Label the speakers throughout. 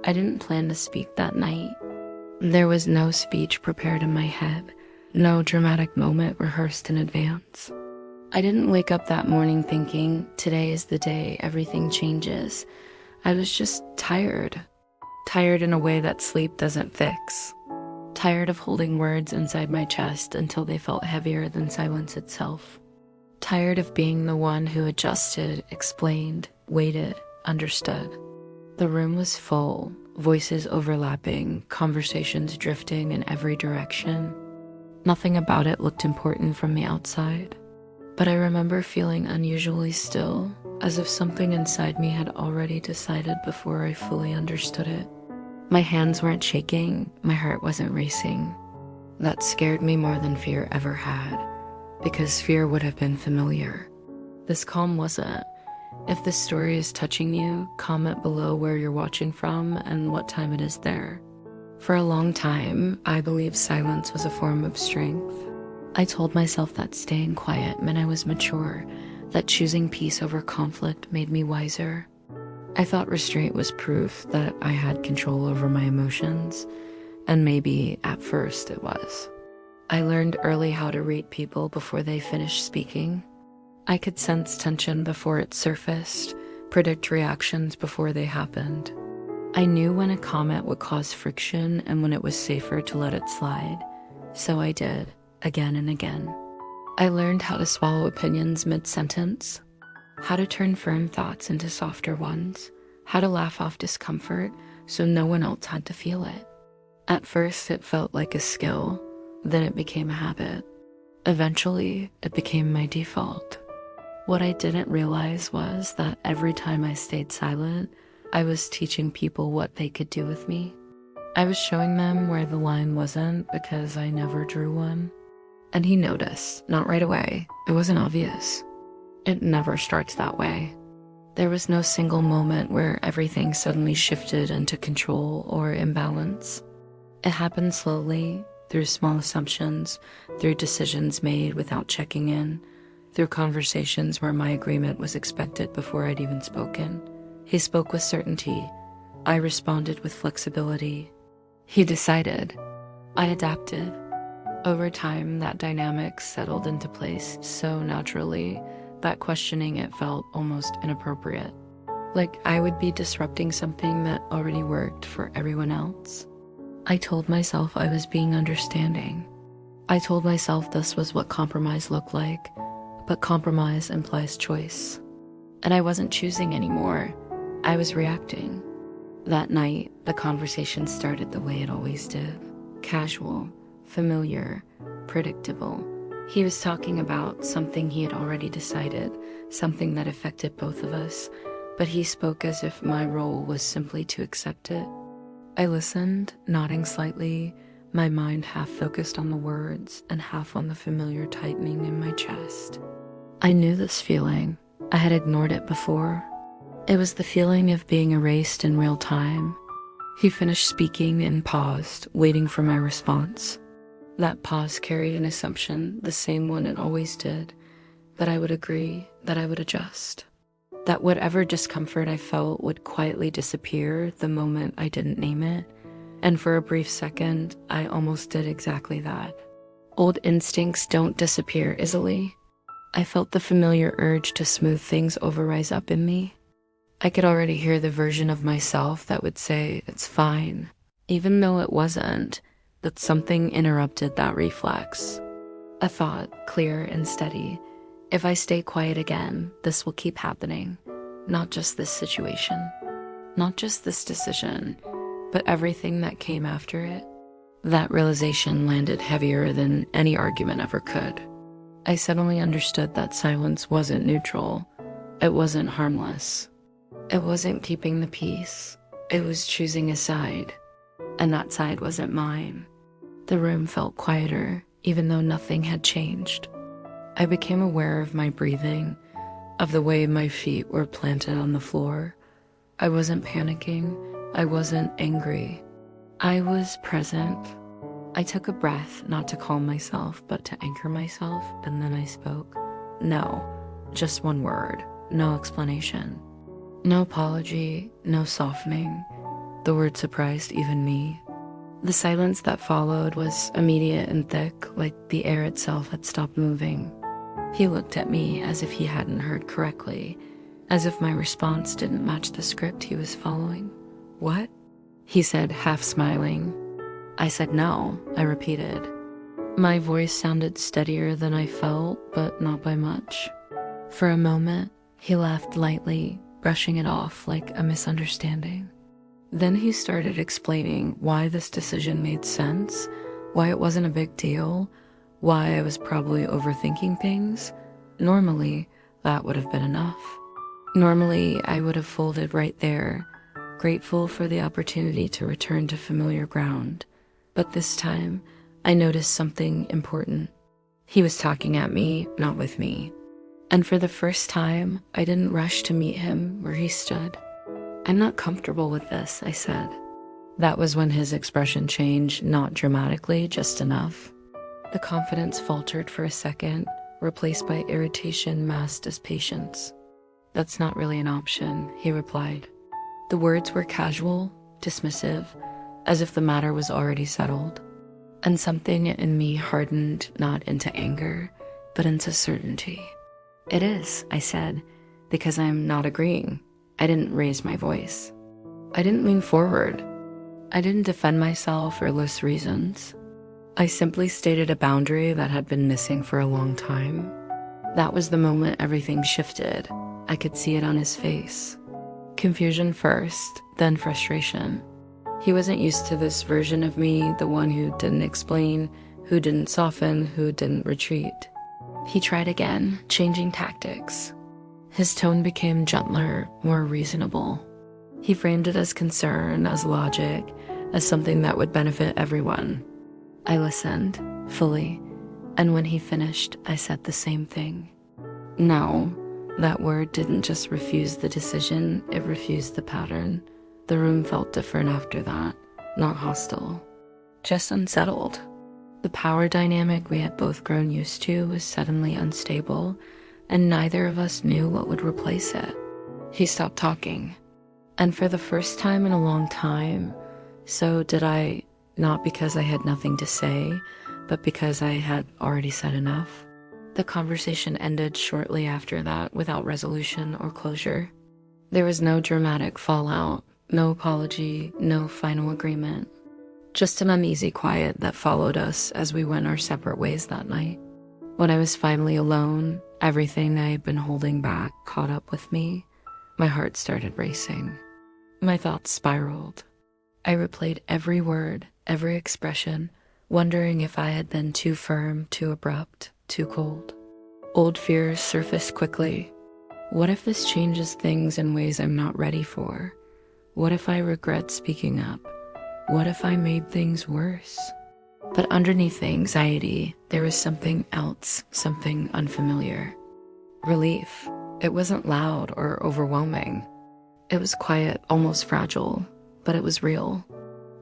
Speaker 1: I didn't plan to speak that night. There was no speech prepared in my head, no dramatic moment rehearsed in advance. I didn't wake up that morning thinking, today is the day everything changes. I was just tired. Tired in a way that sleep doesn't fix. Tired of holding words inside my chest until they felt heavier than silence itself. Tired of being the one who adjusted, explained, waited, understood. The room was full, voices overlapping, conversations drifting in every direction. Nothing about it looked important from the outside, but I remember feeling unusually still, as if something inside me had already decided before I fully understood it. My hands weren't shaking, my heart wasn't racing. That scared me more than fear ever had, because fear would have been familiar. This calm wasn't. If this story is touching you, comment below where you're watching from and what time it is there. For a long time, I believed silence was a form of strength. I told myself that staying quiet meant I was mature, that choosing peace over conflict made me wiser. I thought restraint was proof that I had control over my emotions, and maybe at first it was. I learned early how to read people before they finished speaking. I could sense tension before it surfaced, predict reactions before they happened. I knew when a comment would cause friction and when it was safer to let it slide, so I did, again and again. I learned how to swallow opinions mid-sentence, how to turn firm thoughts into softer ones, how to laugh off discomfort so no one else had to feel it. At first, it felt like a skill, then it became a habit. Eventually, it became my default. What I didn't realize was that every time I stayed silent, I was teaching people what they could do with me. I was showing them where the line wasn't because I never drew one. And he noticed, not right away. It wasn't obvious. It never starts that way. There was no single moment where everything suddenly shifted into control or imbalance. It happened slowly, through small assumptions, through decisions made without checking in, through conversations where my agreement was expected before I'd even spoken. He spoke with certainty. I responded with flexibility. He decided. I adapted. Over time, that dynamic settled into place so naturally that questioning it felt almost inappropriate. Like I would be disrupting something that already worked for everyone else. I told myself I was being understanding. I told myself this was what compromise looked like, but compromise implies choice. And I wasn't choosing anymore. I was reacting. That night, the conversation started the way it always did. Casual, familiar, predictable. He was talking about something he had already decided, something that affected both of us, but he spoke as if my role was simply to accept it. I listened, nodding slightly, my mind half focused on the words and half on the familiar tightening in my chest. I knew this feeling. I had ignored it before. It was the feeling of being erased in real time. He finished speaking and paused, waiting for my response. That pause carried an assumption, the same one it always did, that I would agree, that I would adjust. That whatever discomfort I felt would quietly disappear the moment I didn't name it, and for a brief second, I almost did exactly that. Old instincts don't disappear easily. I felt the familiar urge to smooth things over rise up in me. I could already hear the version of myself that would say, it's fine, even though it wasn't, that something interrupted that reflex. A thought, clear and steady. If I stay quiet again, this will keep happening. Not just this situation, not just this decision, but everything that came after it. That realization landed heavier than any argument ever could. I suddenly understood that silence wasn't neutral. It wasn't harmless. It wasn't keeping the peace. It was choosing a side. And that side wasn't mine. The room felt quieter, even though nothing had changed. I became aware of my breathing, of the way my feet were planted on the floor. I wasn't panicking. I wasn't angry. I was present. I took a breath, not to calm myself, but to anchor myself, and then I spoke. No, just one word, no explanation. No apology, no softening. The word surprised even me. The silence that followed was immediate and thick, like the air itself had stopped moving. He looked at me as if he hadn't heard correctly, as if my response didn't match the script he was following. "What?" he said, half smiling. I said no, I repeated. My voice sounded steadier than I felt, but not by much. For a moment, he laughed lightly, brushing it off like a misunderstanding. Then he started explaining why this decision made sense, why it wasn't a big deal, why I was probably overthinking things. Normally, that would have been enough. Normally, I would have folded right there, grateful for the opportunity to return to familiar ground. But this time, I noticed something important. He was talking at me, not with me. And for the first time, I didn't rush to meet him where he stood. "I'm not comfortable with this," I said. That was when his expression changed, not dramatically, just enough. The confidence faltered for a second, replaced by irritation masked as patience. "That's not really an option," he replied. The words were casual, dismissive, as if the matter was already settled. And something in me hardened not into anger, but into certainty. "It is," I said, "because I'm not agreeing." I didn't raise my voice. I didn't lean forward. I didn't defend myself or list reasons. I simply stated a boundary that had been missing for a long time. That was the moment everything shifted. I could see it on his face. Confusion first, then frustration. He wasn't used to this version of me, the one who didn't explain, who didn't soften, who didn't retreat. He tried again, changing tactics. His tone became gentler, more reasonable. He framed it as concern, as logic, as something that would benefit everyone. I listened, fully, and when he finished, I said the same thing. No, that word didn't just refuse the decision, it refused the pattern. The room felt different after that, not hostile, just unsettled. The power dynamic we had both grown used to was suddenly unstable, and neither of us knew what would replace it. He stopped talking, and for the first time in a long time, so did I, not because I had nothing to say, but because I had already said enough. The conversation ended shortly after that without resolution or closure. There was no dramatic fallout, no apology, no final agreement. Just an uneasy quiet that followed us as we went our separate ways that night. When I was finally alone, everything I had been holding back caught up with me. My heart started racing. My thoughts spiraled. I replayed every word, every expression, wondering if I had been too firm, too abrupt, too cold. Old fears surfaced quickly. What if this changes things in ways I'm not ready for? What if I regret speaking up? What if I made things worse? But underneath the anxiety, there was something else, something unfamiliar. Relief. It wasn't loud or overwhelming. It was quiet, almost fragile, but it was real.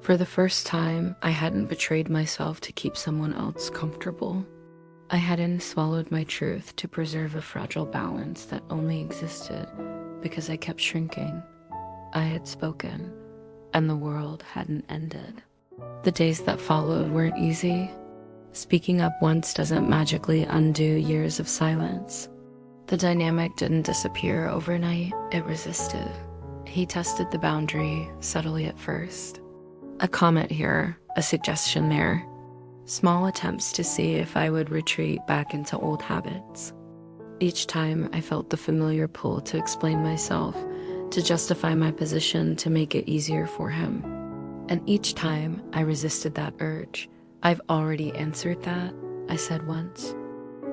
Speaker 1: For the first time, I hadn't betrayed myself to keep someone else comfortable. I hadn't swallowed my truth to preserve a fragile balance that only existed because I kept shrinking. I had spoken, and the world hadn't ended. The days that followed weren't easy. Speaking up once doesn't magically undo years of silence. The dynamic didn't disappear overnight, it resisted. He tested the boundary, subtly at first. A comment here, a suggestion there. Small attempts to see if I would retreat back into old habits. Each time I felt the familiar pull to explain myself, to justify my position, to make it easier for him. And each time I resisted that urge. "I've already answered that," I said once.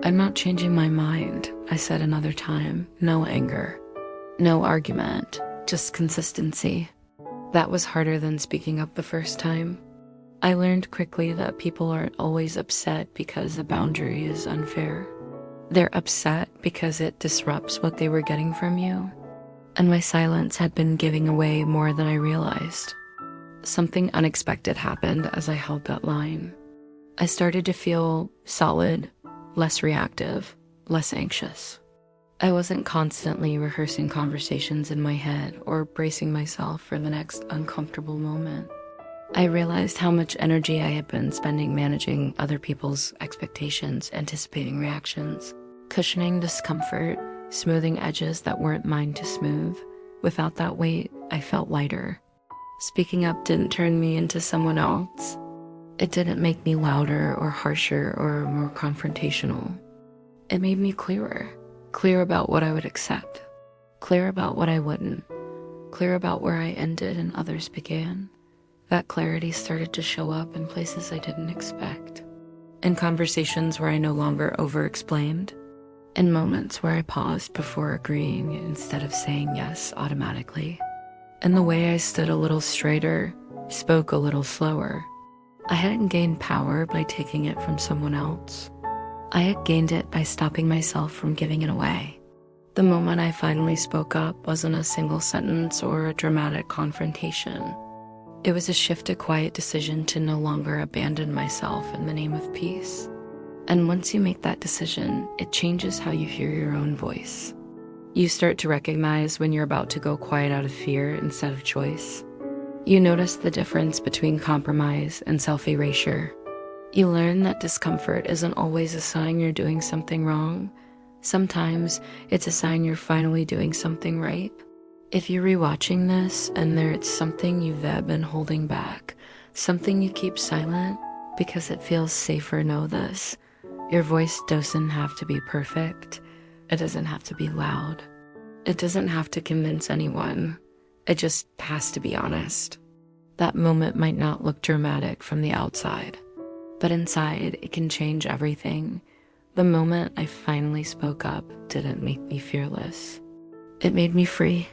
Speaker 1: "I'm not changing my mind," I said another time. No anger, no argument, just consistency. That was harder than speaking up the first time. I learned quickly that people aren't always upset because the boundary is unfair. They're upset because it disrupts what they were getting from you. And my silence had been giving away more than I realized. Something unexpected happened as I held that line. I started to feel solid, less reactive, less anxious. I wasn't constantly rehearsing conversations in my head or bracing myself for the next uncomfortable moment. I realized how much energy I had been spending managing other people's expectations, anticipating reactions, cushioning discomfort, smoothing edges that weren't mine to smooth. Without that weight, I felt lighter. Speaking up didn't turn me into someone else. It didn't make me louder or harsher or more confrontational. It made me clearer. Clear about what I would accept. Clear about what I wouldn't. Clear about where I ended and others began. That clarity started to show up in places I didn't expect. In conversations where I no longer over-explained. In moments where I paused before agreeing instead of saying yes automatically. In the way I stood a little straighter, spoke a little slower. I hadn't gained power by taking it from someone else. I had gained it by stopping myself from giving it away. The moment I finally spoke up wasn't a single sentence or a dramatic confrontation. It was a shift, a quiet decision to no longer abandon myself in the name of peace. And once you make that decision, it changes how you hear your own voice. You start to recognize when you're about to go quiet out of fear instead of choice. You notice the difference between compromise and self-erasure. You learn that discomfort isn't always a sign you're doing something wrong. Sometimes it's a sign you're finally doing something right. If you're rewatching this and there's something you've been holding back, something you keep silent because it feels safer, know this. Your voice doesn't have to be perfect. It doesn't have to be loud. It doesn't have to convince anyone. It just has to be honest. That moment might not look dramatic from the outside, but inside it can change everything. The moment I finally spoke up didn't make me fearless. It made me free.